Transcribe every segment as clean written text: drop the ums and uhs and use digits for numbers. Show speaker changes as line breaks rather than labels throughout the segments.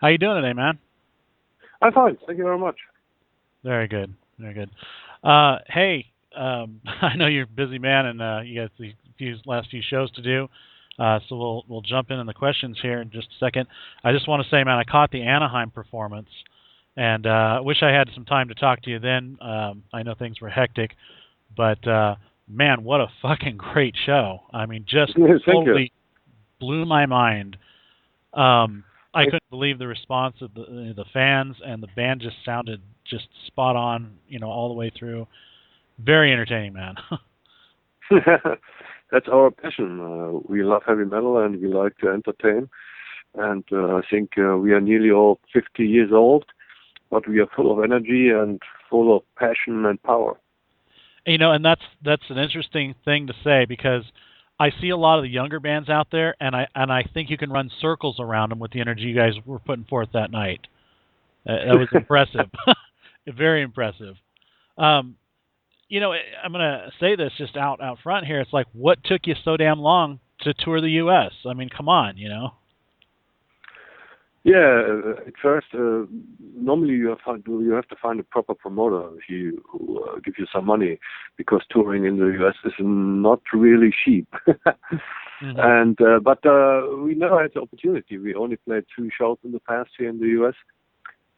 How you doing today, man?
I'm fine. Thank you very much.
Very good. Very good. Hey, I know you're a busy man, and you got the last few shows to do. So we'll jump in on the questions here in just a second. I just want to say, man, I caught the Anaheim performance, and wish I had some time to talk to you then. I know things were hectic, but man, what a fucking great show! I mean, just
Thank you.
totally blew my mind. I couldn't believe the response of the fans, and the band just sounded just spot on, all the way through. Very entertaining, man.
That's our passion. We love heavy metal and we like to entertain. And I think we are nearly all 50 years old, but we are full of energy and full of passion and power.
And that's an interesting thing to say, because I see a lot of the younger bands out there, and I think you can run circles around them with the energy you guys were putting forth that night. That was impressive, very impressive. Um, I'm gonna say this just out front here. It's like, what took you so damn long to tour the U.S.? I mean, come on.
Yeah, at first, normally you have to find a proper promoter who gives you some money, because touring in the U.S. is not really cheap.
Mm-hmm.
And but we never had the opportunity. We only played 2 shows in the past here in the U.S.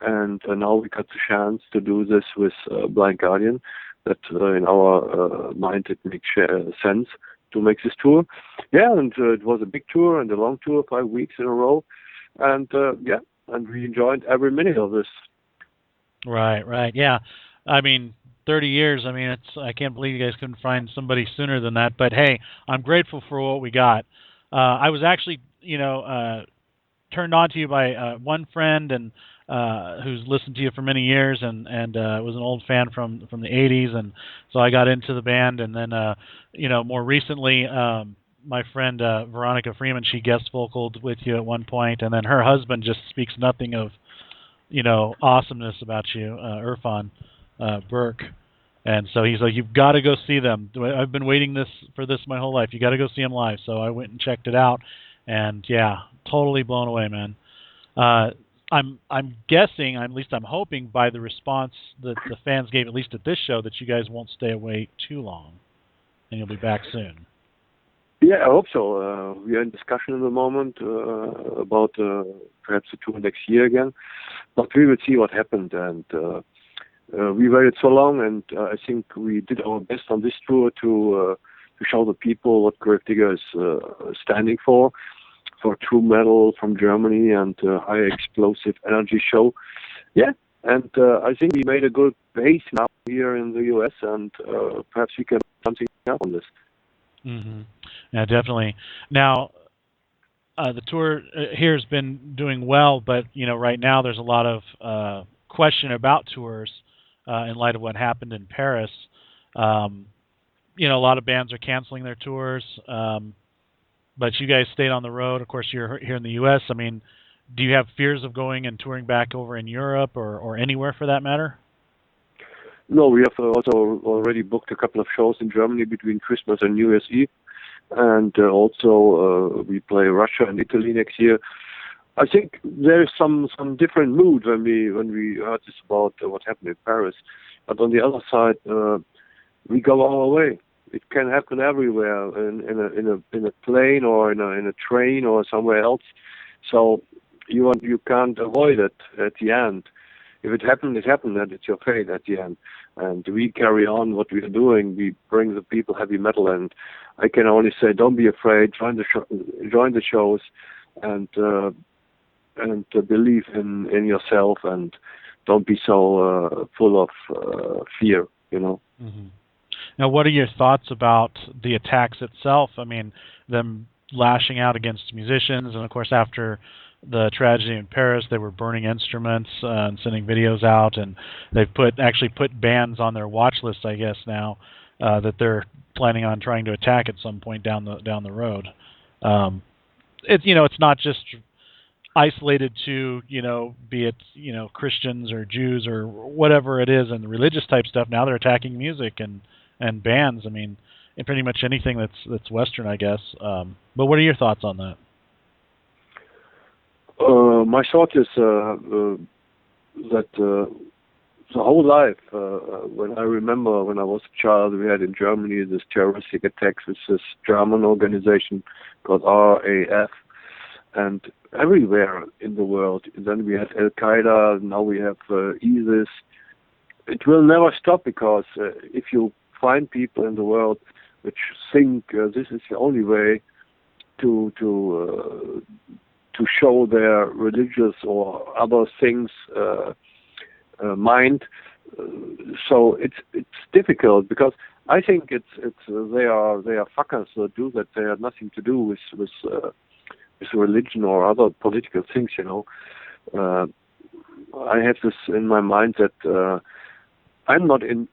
And now we got the chance to do this with Blind Guardian. That in our mind it makes sense to make this tour. Yeah, and it was a big tour and a long tour, 5 weeks in a row. And and we enjoyed every minute of this.
Right, yeah. I mean, 30 years. I mean, I can't believe you guys couldn't find somebody sooner than that. But hey, I'm grateful for what we got. I was actually, turned on to you by one friend, and who's listened to you for many years, and was an old fan from the 80s, and so I got into the band. And then more recently, my friend Veronica Freeman, she guest vocaled with you at one point, and then her husband just speaks nothing of awesomeness about you, Irfan Burke. And so he's like, you've got to go see them. I've been waiting for this my whole life. You got to go see them live. So I went and checked it out, and yeah, totally blown away, man. I'm guessing, at least I'm hoping, by the response that the fans gave, at least at this show, that you guys won't stay away too long, and you'll be back soon.
Yeah, I hope so. We are in discussion at the moment about perhaps a tour next year again, but we will see what happened. And we waited so long, and I think we did our best on this tour to show the people what Gravedigger is standing for true metal from Germany and high explosive energy show. Yeah, and I think we made a good base now here in the U.S., and perhaps we can do something up on this.
Mm-hmm. Yeah, definitely. Now, the tour here has been doing well, but right now there's a lot of question about tours in light of what happened in Paris. A lot of bands are canceling their tours, but you guys stayed on the road. Of course, you're here in the U.S. I mean, do you have fears of going and touring back over in Europe or anywhere for that matter?
No, we have also already booked a couple of shows in Germany between Christmas and New Year's Eve, and also we play Russia and Italy next year. I think there is some different mood when we heard this about what happened in Paris, but on the other side, we go our way. It can happen everywhere in a plane or in a train or somewhere else. So you can't avoid it at the end. If it happened, it happened, and it's your fate at the end. And we carry on what we are doing. We bring the people heavy metal, and I can only say, don't be afraid. Join the shows, and believe in yourself, and don't be so full of fear.
Mm-hmm. Now, what are your thoughts about the attacks itself? I mean, them lashing out against musicians, and of course, after the tragedy in Paris, they were burning instruments and sending videos out, and they've actually put bands on their watch list, I guess now, that they're planning on trying to attack at some point down the road. It's not just isolated to be it Christians or Jews or whatever it is, and the religious type stuff. Now they're attacking music and bands. I mean, and pretty much anything that's Western, I guess. But what are your thoughts on that?
My thought is that the whole life, when I remember when I was a child, we had in Germany this terroristic attacks with this German organization called RAF, and everywhere in the world. And then we had Al Qaeda, now we have ISIS. It will never stop because if you find people in the world which think this is the only way to show their religious or other things mind. So it's difficult because I think they are fuckers that do that. They have nothing to do with religion or other political things. I have this in my mind that I'm not in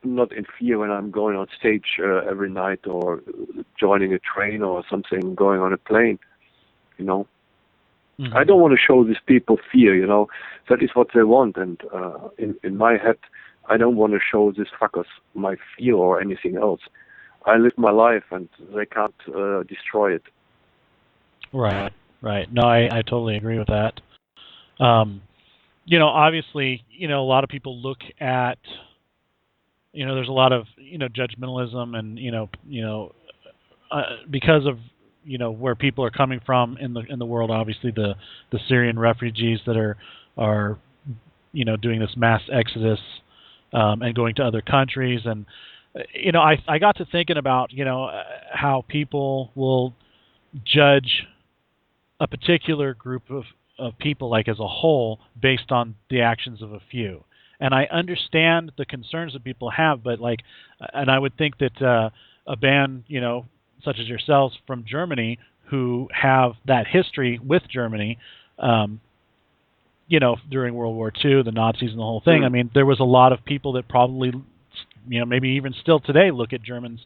fear when I'm going on stage every night or joining a train or something, going on a plane.
Mm-hmm.
I don't want to show these people fear. That is what they want, and in my head, I don't want to show these fuckers my fear or anything else. I live my life, and they can't destroy it.
Right, right. No, I totally agree with that. Obviously, a lot of people look at, there's a lot of, judgmentalism and, because of, where people are coming from in the world. Obviously, the Syrian refugees that are doing this mass exodus and going to other countries, and I got to thinking about how people will judge a particular group of people, like as a whole, based on the actions of a few. And I understand the concerns that people have, but and I would think that a band, such as yourselves from Germany, who have that history with Germany, during World War II, the Nazis and the whole thing. I mean, there was a lot of people that probably, maybe even still today, look at Germans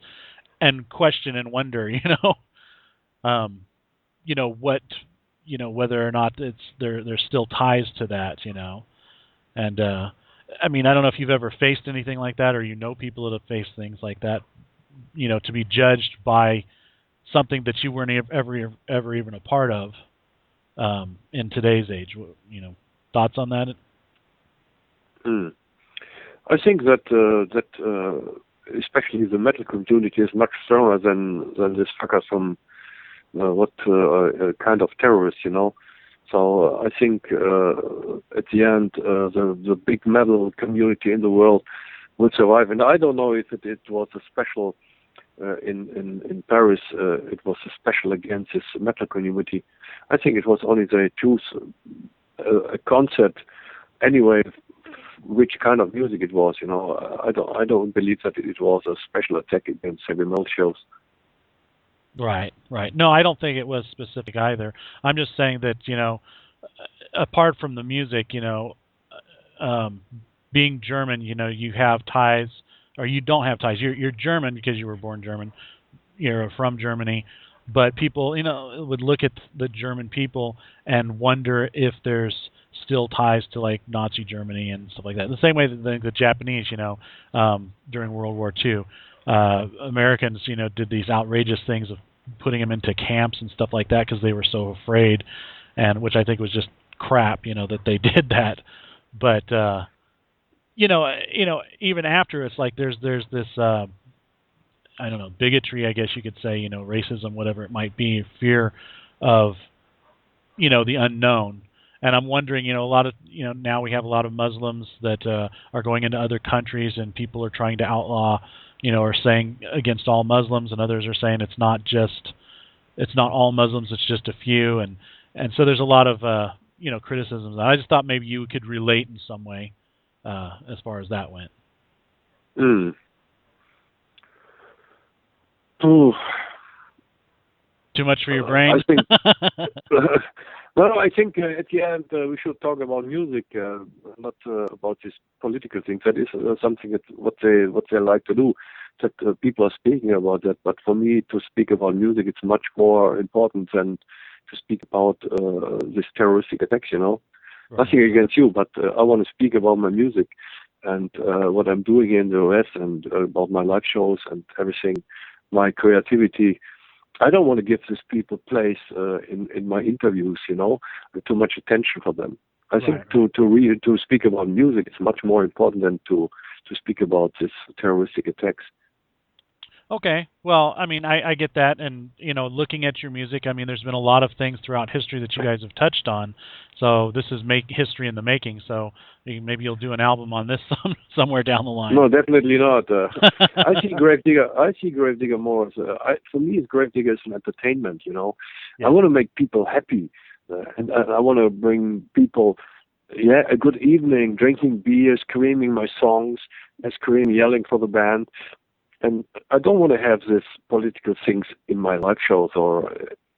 and question and wonder, what, whether or not there's still ties to that, and I mean, I don't know if you've ever faced anything like that, or people that have faced things like that, to be judged by something that you weren't ever even a part of in today's age. Thoughts on that?
I think that especially the metal community is much stronger than this fuckers from kind of terrorists, So I think at the end the big metal community in the world will survive. And I don't know if it was a special in Paris. It was a special against this metal community. I think it was only they choose a concert anyway, which kind of music it was. I don't believe that it was a special attack against heavy metal shows.
Right, right. No, I don't think it was specific either. I'm just saying that, apart from the music, being German, you have ties, or you don't have ties. You're German because you were born German. You're from Germany. But people, would look at the German people and wonder if there's still ties to like Nazi Germany and stuff like that. The same way that the Japanese, during World War II, Americans, did these outrageous things of putting them into camps and stuff like that because they were so afraid, and which I think was just crap, that they did that. But even after, it's like there's this I don't know, bigotry, I guess you could say, racism, whatever it might be, fear of the unknown. And I'm wondering, a lot of, now we have a lot of Muslims that are going into other countries, and people are trying to outlaw, are saying against all Muslims, and others are saying it's not all Muslims, it's just a few, and so there's a lot of criticisms. I just thought maybe you could relate in some way as far as that went.
Ooh.
Too much for your brain?
I think. Well, I think at the end we should talk about music, not about these political things. That is something that what they like to do. That people are speaking about that. But for me, to speak about music, it's much more important than to speak about this terroristic attacks. Right. Nothing against you, but I want to speak about my music and what I'm doing here in the US and about my live shows and everything, my creativity. I don't want to give these people place in my interviews, too much attention for them. I think
Right.
to speak about music is much more important than to speak about this terroristic attacks.
Okay. Well, I mean, I get that, and looking at your music, I mean, there's been a lot of things throughout history that you guys have touched on. So this is make history in the making. So maybe you'll do an album on this somewhere down the line.
No, definitely not. I see Gravedigger. I see Gravedigger more as for me, Gravedigger is an entertainment. I
Yeah.
want to make people happy, and I want to bring people, a good evening, drinking beer, screaming my songs, and screaming, yelling for the band. And I don't want to have this political things in my live shows or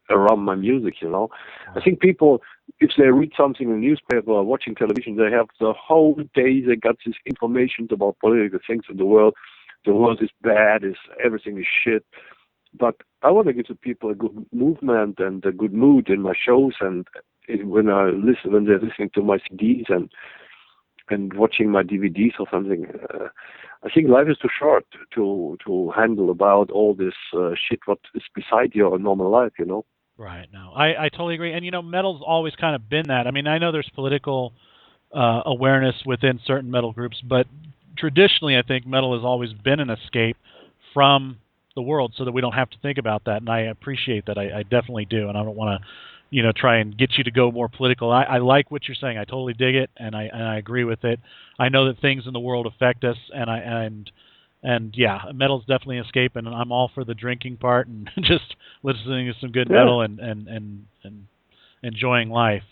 around my music. I think people, if they read something in the newspaper or watching television, they have the whole day, they got this information about political things in the world. The world is bad, everything is shit. But I want to give the people a good movement and a good mood in my shows, and when they're listening to my CDs and watching my DVDs or something. I think life is too short to handle about all this shit what is beside your normal life.
Right. No, I totally agree. And metal's always kind of been that. I mean, I know there's political awareness within certain metal groups, but traditionally, I think metal has always been an escape from the world, so that we don't have to think about that. And I appreciate that. I definitely do. And I don't want to, try and get you to go more political. I like what you're saying. I totally dig it, and I agree with it. I know that things in the world affect us, and yeah, metal's definitely an escape, and I'm all for the drinking part and just listening to some good
Yeah.
metal and enjoying life.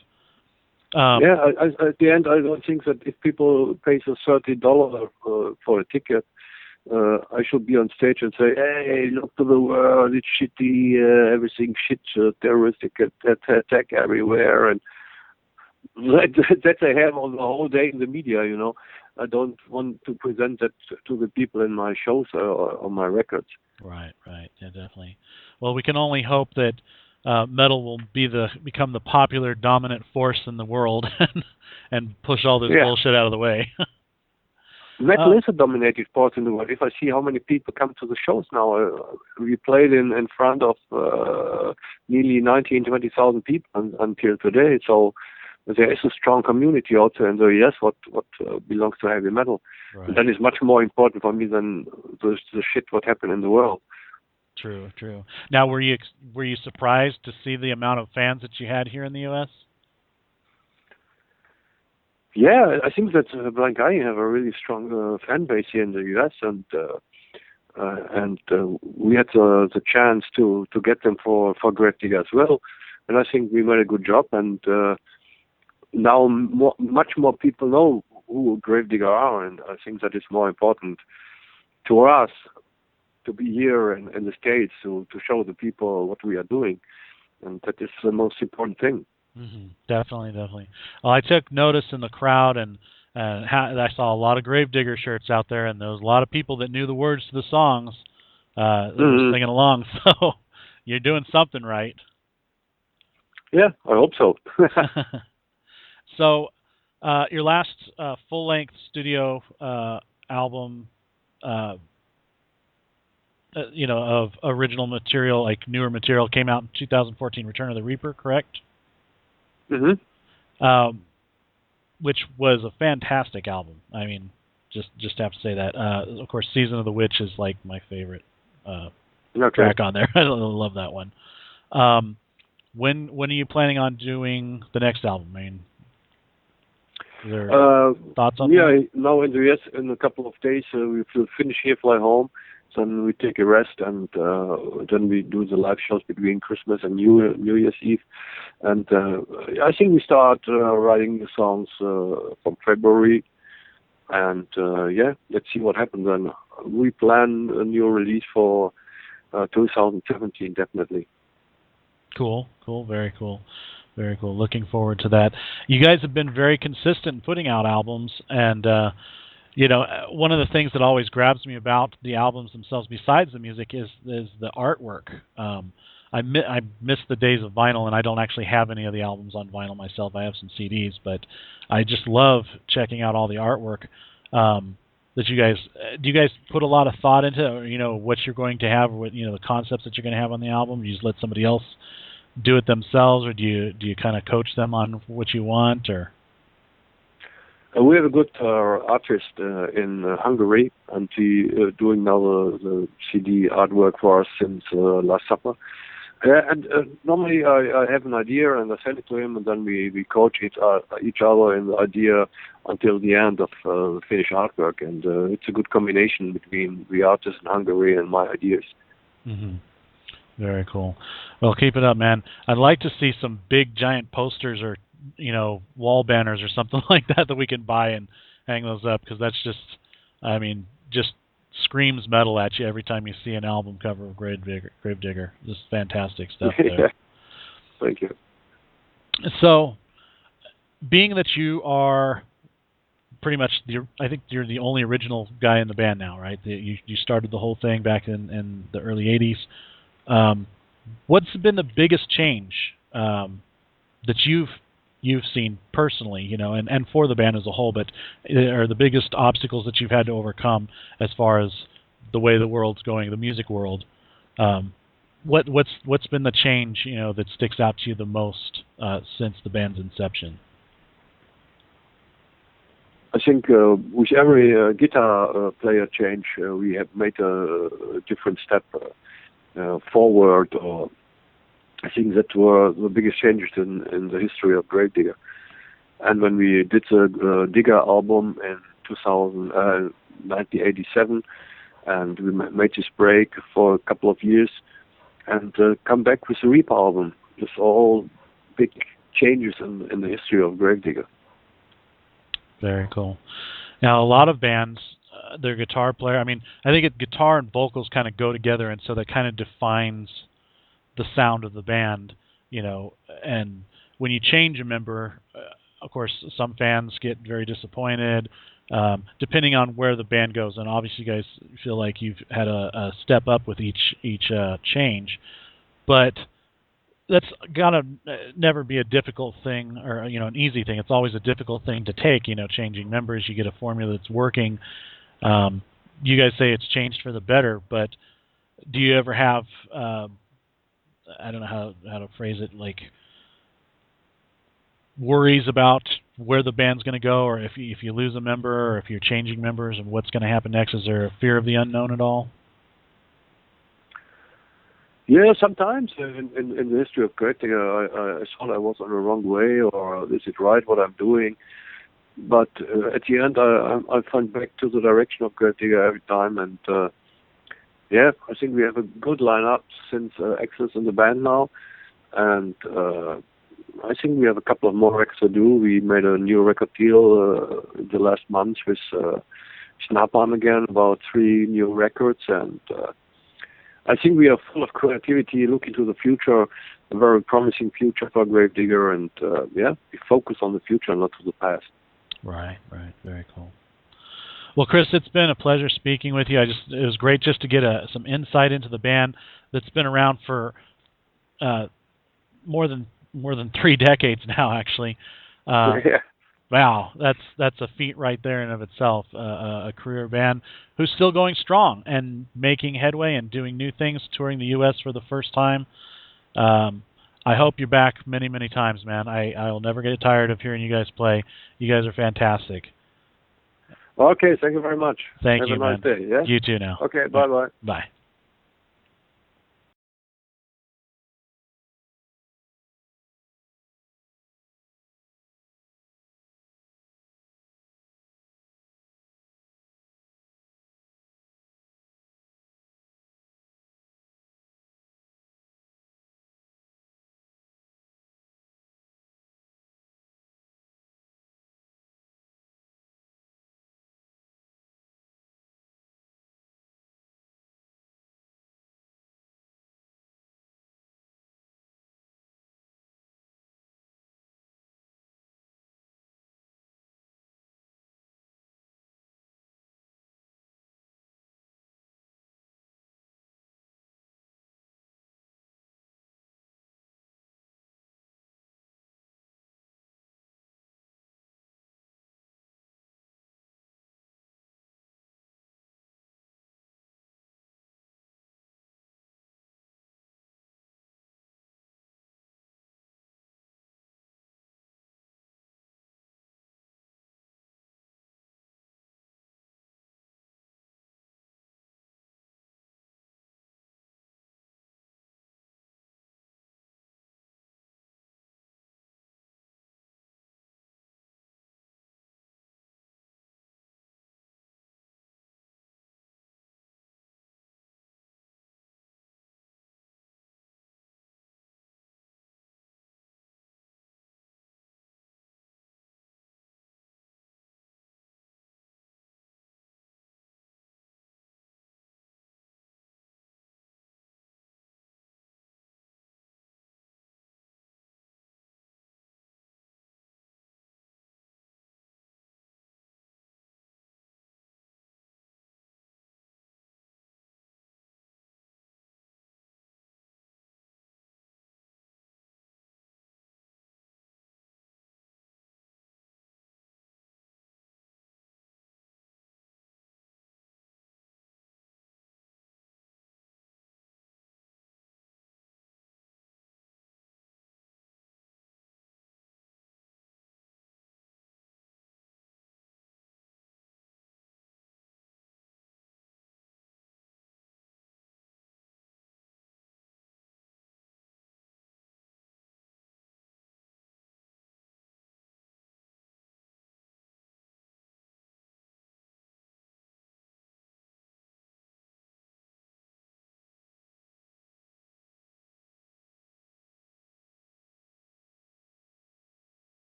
Yeah, at the end, I don't think that if people pay us $30 for a ticket, I should be on stage and say, "Hey, look to the world! It's shitty. Everything shit. Terroristic attack everywhere." And that I have on the whole day in the media. I don't want to present that to the people in my shows or on my records.
Right, right, yeah, definitely. Well, we can only hope that metal will become the popular dominant force in the world and push all this
Yeah.
bullshit out of the way.
Metal is a dominated force in the world. If I see how many people come to the shows now, we played in front of nearly 20,000 people until today. So there is a strong community also in the US what belongs to heavy metal.
Right.
And that is much more important for me than the shit what happened in the world.
True, true. Now, were you surprised to see the amount of fans that you had here in the U.S.?
Yeah, I think that Blind Guardian have a really strong fan base here in the U.S. and we had the chance to get them for Gravedigger as well, and I think we made a good job. And now much more people know who Gravedigger are, and I think that is more important to us to be here in the States to show the people what we are doing, and that is the most important thing.
Mm-hmm. Definitely, definitely. Well, I took notice in the crowd, and I saw a lot of Gravedigger shirts out there, and there was a lot of people that knew the words to the songs that were singing along. So you're doing something right.
Yeah, I hope so.
So your last full-length studio album, of original material, like newer material, came out in 2014, Return of the Reaper, correct?
Mm-hmm.
Which was a fantastic album. I mean, just have to say that. Of course, Season of the Witch is like my favorite track on there. I love that one. When are you planning on doing the next album? I mean, is there thoughts on that?
Now in the US, in a couple of days, we will finish here, fly home. Then we take a rest, and then we do the live shows between Christmas and New Year's Eve. And I think we start writing the songs from February. And let's see what happens. And we plan a new release for 2017, definitely.
Cool, very cool. Very cool. Looking forward to that. You guys have been very consistent in putting out albums, and one of the things that always grabs me about the albums themselves, besides the music, is the artwork. I miss the days of vinyl, and I don't actually have any of the albums on vinyl myself. I have some CDs, but I just love checking out all the artwork. that you guys do you guys put a lot of thought into, what you're going to have, what the concepts that you're going to have on the album? Do you just let somebody else do it themselves, or do you kind of coach them on what you want, or?
We have a good artist in Hungary, and he doing now the CD artwork for us since last summer. And normally I have an idea and I send it to him, and then we coach each other in the idea until the end of the finished artwork. And it's a good combination between the artist in Hungary and my ideas.
Mm-hmm. Very cool. Well, keep it up, man. I'd like to see some big giant posters or wall banners or something like that we can buy and hang those up, because that's just screams metal at you every time you see an album cover of Gravedigger. Just fantastic stuff there.
Thank you.
So, being that you are pretty much I think you're the only original guy in the band now, right? You started the whole thing back in the early '80s. What's been the biggest change that you've seen personally, and for the band as a whole, but are the biggest obstacles that you've had to overcome as far as the way the world's going, the music world? What's been the change, that sticks out to you the most since the band's inception?
I think with every guitar player change, we have made a different step forward. Or I think that were the biggest changes in the history of Gravedigger. And when we did the Digger album in 1987, and we made this break for a couple of years, and come back with the Reap album, it's all big changes in the history of Gravedigger.
Very cool. Now, a lot of bands, their guitar player, I think guitar and vocals kind of go together, and so that kind of defines the sound of the band, and when you change a member, of course, some fans get very disappointed, depending on where the band goes. And obviously, you guys feel like you've had a step up with each change, but that's gotta never be a difficult thing, or an easy thing. It's always a difficult thing to take. Changing members, you get a formula that's working. You guys say it's changed for the better, but do you ever have I don't know how to phrase it, like worries about where the band's going to go, or if you lose a member, or if you're changing members and what's going to happen next? Is there a fear of the unknown at all?
Yeah, sometimes in the history of Gravedigger, I thought I was on the wrong way, or is it right what I'm doing? But at the end, I find back to the direction of Gravedigger every time, and yeah, I think we have a good lineup since Axel's in the band now, and I think we have a couple of more records to do. We made a new record deal in the last month with Snap-on again, about 3 new records, and I think we are full of creativity, looking to the future, a very promising future for Gravedigger, and yeah, we focus on the future, not to the past.
Right, very cool. Well, Chris, it's been a pleasure speaking with you. It was great just to get some insight into the band that's been around for more than 3 decades now, actually.
Yeah.
Wow, that's a feat right there in of itself. A career band who's still going strong and making headway and doing new things, touring the U.S. for the first time. I hope you're back many, many times, man. I'll never get tired of hearing you guys play. You guys are fantastic.
Okay, thank you very much.
Thank you,
Have a nice
man.
day, yeah?
You too now.
Okay, bye-bye.
Bye.